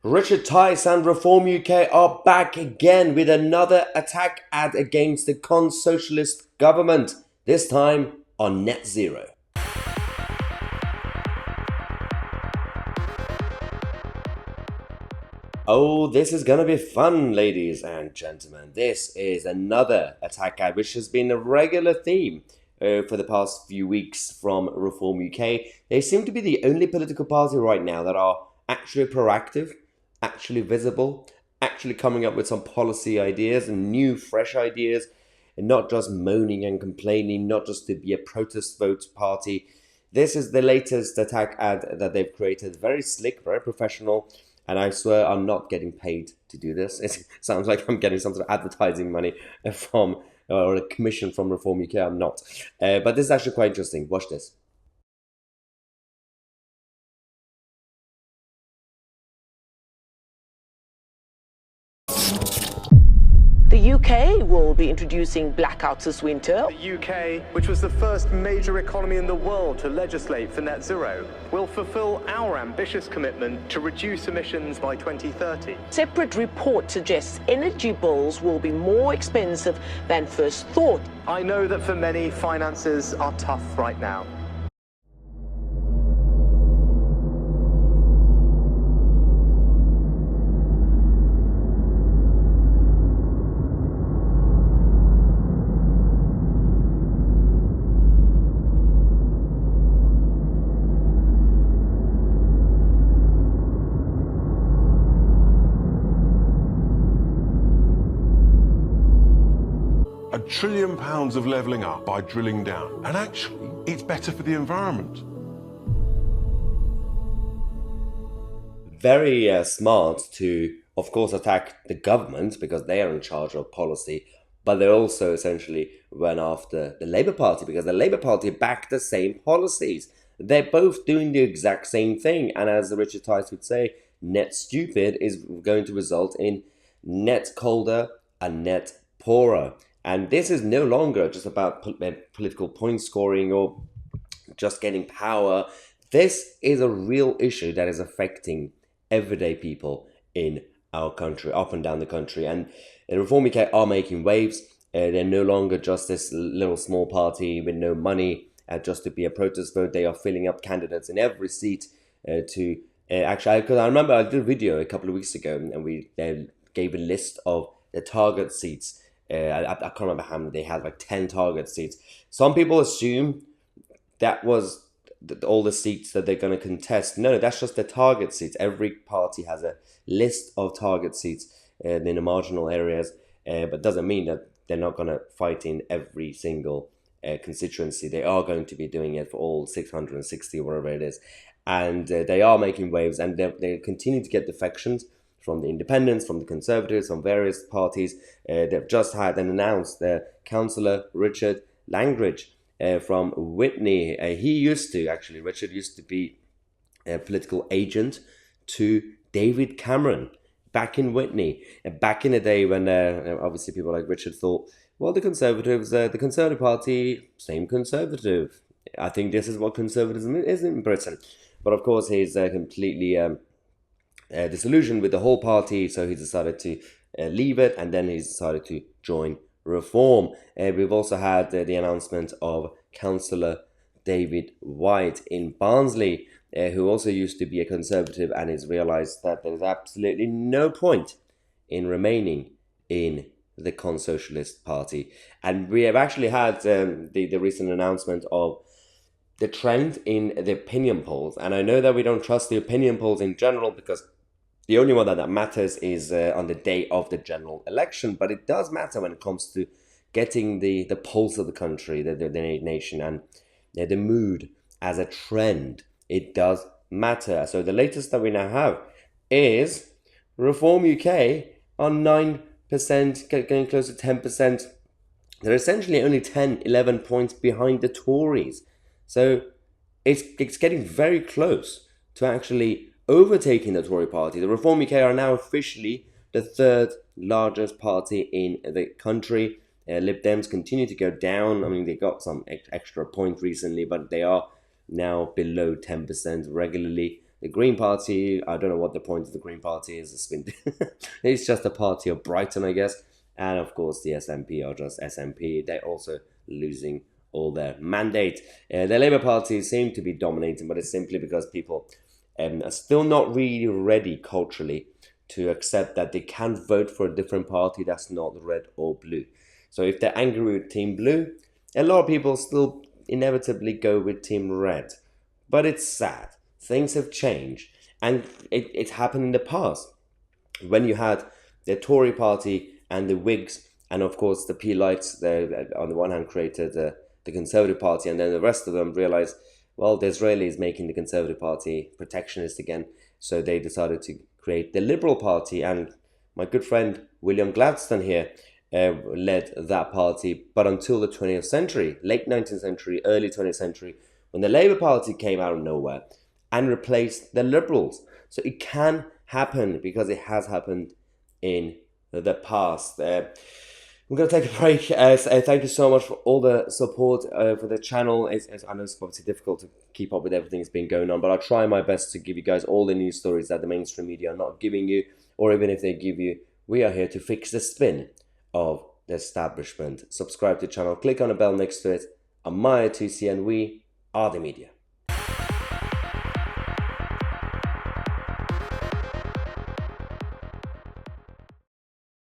Richard Tice and Reform UK are back again with another attack ad against the con-socialist government, this time on net zero. Oh, this is going to be fun, ladies and gentlemen. This is another attack ad, which has been a regular theme for the past few weeks from Reform UK. They seem to be the only political party right now that are actually proactive, actually visible, actually coming up with some policy ideas and new, fresh ideas, and not just moaning and complaining, not just to be a protest vote party. This is the latest attack ad that they've created. Very slick, very professional. And I swear I'm not getting paid to do this. It sounds like I'm getting some sort of advertising money from, or a commission from Reform UK. I'm not. But this is actually quite interesting. Watch this. The UK will be introducing blackouts this winter. The UK, which was the first major economy in the world to legislate for net zero, will fulfill our ambitious commitment to reduce emissions by 2030. Separate report suggests energy bills will be more expensive than first thought. I know that for many, finances are tough right now. £1 trillion of levelling up by drilling down. And actually, it's better for the environment. Very smart to, of course, attack the government because they are in charge of policy, but they also essentially went after the Labour Party because the Labour Party backed the same policies. They're both doing the exact same thing. And as Richard Tice would say, net stupid is going to result in net colder and net poorer. And this is no longer just about political point scoring or just getting power. This is a real issue that is affecting everyday people in our country, up and down the country. And Reform UK are making waves. They're no longer just this little small party with no money just to be a protest vote. They are filling up candidates in every seat to actually, because I remember I did a video a couple of weeks ago and we gave a list of the target seats. I can't remember how many they had, like 10 target seats. Some people assume that was all the seats that they're going to contest. No, that's just the target seats. Every party has a list of target seats in the marginal areas, but doesn't mean that they're not going to fight in every single constituency. They are going to be doing it for all 660 or whatever it is. And they are making waves, and they continue to get defections from the independents, from the Conservatives, from various parties. They've just had and announced Councillor Richard Langridge from Witney. Richard used to be a political agent to David Cameron back in Witney. Back in the day when obviously people like Richard thought, well, the Conservatives, the Conservative Party, same Conservative. I think this is what conservatism is in Britain. But of course, he's completely disillusioned with the whole party, so he decided to leave it, and then he's decided to join Reform. We've also had the announcement of Councillor David White in Barnsley, who also used to be a Conservative and has realised that there's absolutely no point in remaining in the Con-Socialist Party. And we have actually had the recent announcement of the trend in the opinion polls. And I know that we don't trust the opinion polls in general because the only one that matters is on the day of the general election. But it does matter when it comes to getting the pulse of the country, the nation, and the mood as a trend. It does matter. So the latest that we now have is Reform UK on 9%, getting close to 10%. They're essentially only 10, 11 points behind the Tories. So it's getting very close to actually overtaking the Tory party. The Reform UK are now officially the third largest party in the country. Lib Dems continue to go down. I mean, they got some extra point recently, but they are now below 10% regularly. The Green Party, I don't know what the point of the Green Party is. It's been it's just a party of Brighton, I guess. And of course, the SNP are just SNP. They're also losing all their mandate. The Labour Party seem to be dominating, but it's simply because people are still not really ready culturally to accept that they can vote for a different party that's not red or blue. So if they're angry with Team Blue, a lot of people still inevitably go with Team Red. But it's sad. Things have changed. And it's happened in the past. When you had the Tory party and the Whigs, and of course the P-Lights, they on the one hand created the Conservative Party, and then the rest of them realized, well, the Israelis making the Conservative Party protectionist again, so they decided to create the Liberal Party, and my good friend William Gladstone here led that party. But until the 20th century, late 19th century, early 20th century, when the Labour Party came out of nowhere and replaced the Liberals. So it can happen, because it has happened in the past. I'm going to take a break. Thank you so much for all the support for the channel. I know it's obviously difficult to keep up with everything that's been going on, but I'll try my best to give you guys all the news stories that the mainstream media are not giving you, or even if they give you, we are here to fix the spin of the establishment. Subscribe to the channel, click on the bell next to it. I'm Tousi, and we are the media.